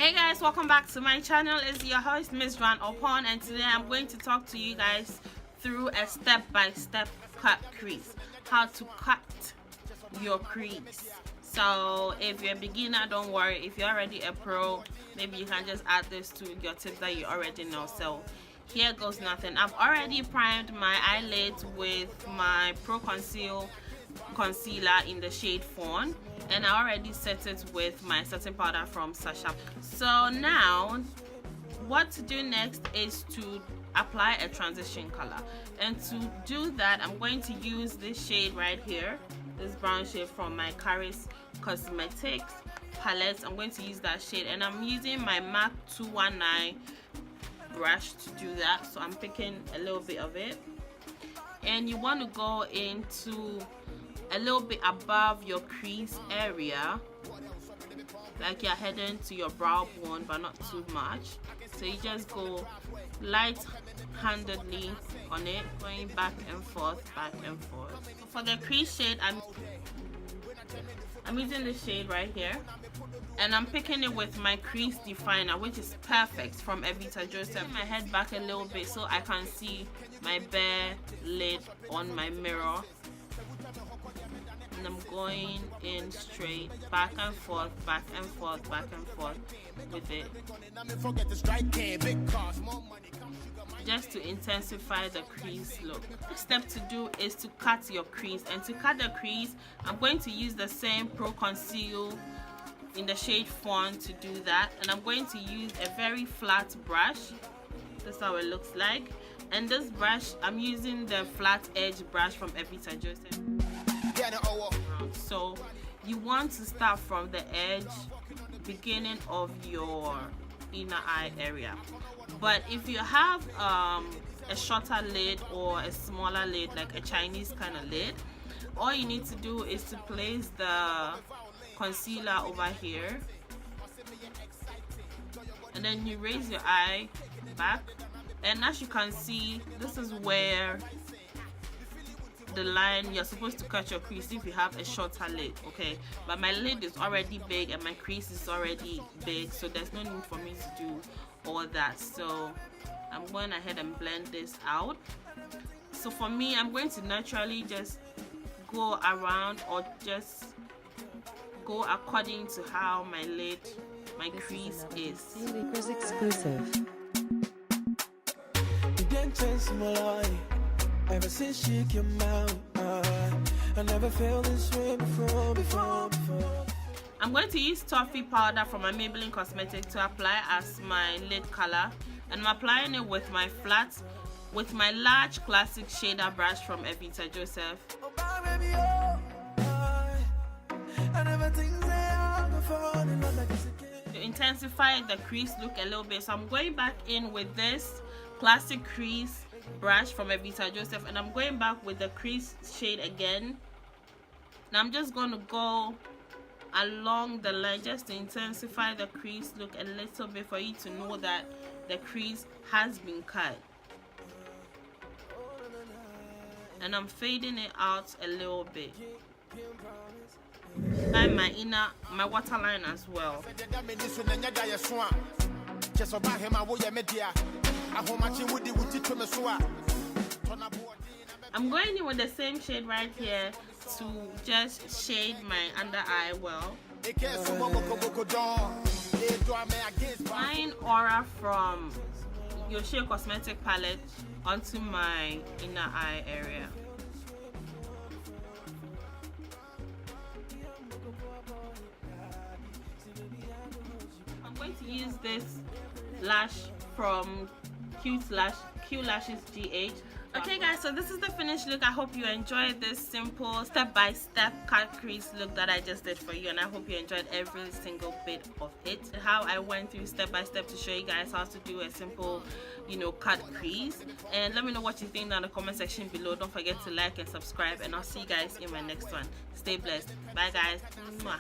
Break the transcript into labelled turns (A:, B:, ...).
A: Hey guys, welcome back to my channel. It's your host Mzjwan Oppong, and today I'm going to talk to you guys through a step-by-step cut crease, how to cut your crease. So if you're a beginner, don't worry. If you're already a pro, maybe you can just add this to your tips that you already know. So here goes nothing. I've already primed my eyelids with my Pro concealer in the shade Fawn, and I already set it with my setting powder from Sacha. So now what to do next is to apply a transition color, and to do that I'm going to use this shade right here, this brown shade from my Kharis Cosmetics palette. I'm going to use that shade, and I'm using my MAC 219 brush to do that. So I'm picking a little bit of it, and you want to go into a little bit above your crease area, like you're heading to your brow bone but not too much. So you just go light-handedly on it, going back and forth. For the crease shade, I'm using this shade right here, and I'm picking it with my crease definer, which is perfect, from Evita. Taking my head back a little bit so I can see my bare lid on my mirror, and I'm going in straight, back and forth with it, just to intensify the crease look. Next step to do is to cut your crease, and to cut the crease I'm going to use the same Pro Conceal in the shade Fawn to do that, and I'm going to use a very flat brush. This is how it looks like, and this brush I'm using the flat edge brush from Evita. So you want to start from the edge, beginning of your inner eye area. But if you have a shorter lid or a smaller lid, like a Chinese kind of lid, all you need to do is to place the concealer over here, and then you raise your eye back, and as you can see, this is where the line you're supposed to cut your crease if you have a shorter lid. Okay, but my lid is already big and my crease is already big, so there's no need for me to do all that. So I'm going ahead and blend this out. So for me, I'm going to naturally just go around, or just go according to how my crease is.
B: Exclusive. Ever since she came out, I never felt this way before.
A: I'm going to use toffee powder from my Maybelline Cosmetics to apply as my lid color, and I'm applying it with my large classic shader brush from Evita. To intensify the crease look a little bit, so I'm going back in with this classic crease brush from Evita, and I'm going back with the crease shade again. Now I'm just going to go along the line just to intensify the crease look a little bit, for you to know that the crease has been cut. And I'm fading it out a little bit. And my waterline as well. I'm going in with the same shade right here to just shade my under eye well. Applying Aura from Yoshè Cosmetic palette onto my inner eye area. I'm going to use this lash from Cutelashesgh. Okay guys, so this is the finished look. I hope you enjoyed this simple step-by-step cut crease look that I just did for you, and I hope you enjoyed every single bit of it, how I went through step-by-step to show you guys how to do a simple, cut crease. And let me know what you think down in the comment section below. Don't forget to like and subscribe, and I'll see you guys in my next one. Stay blessed. Bye guys. Mwah.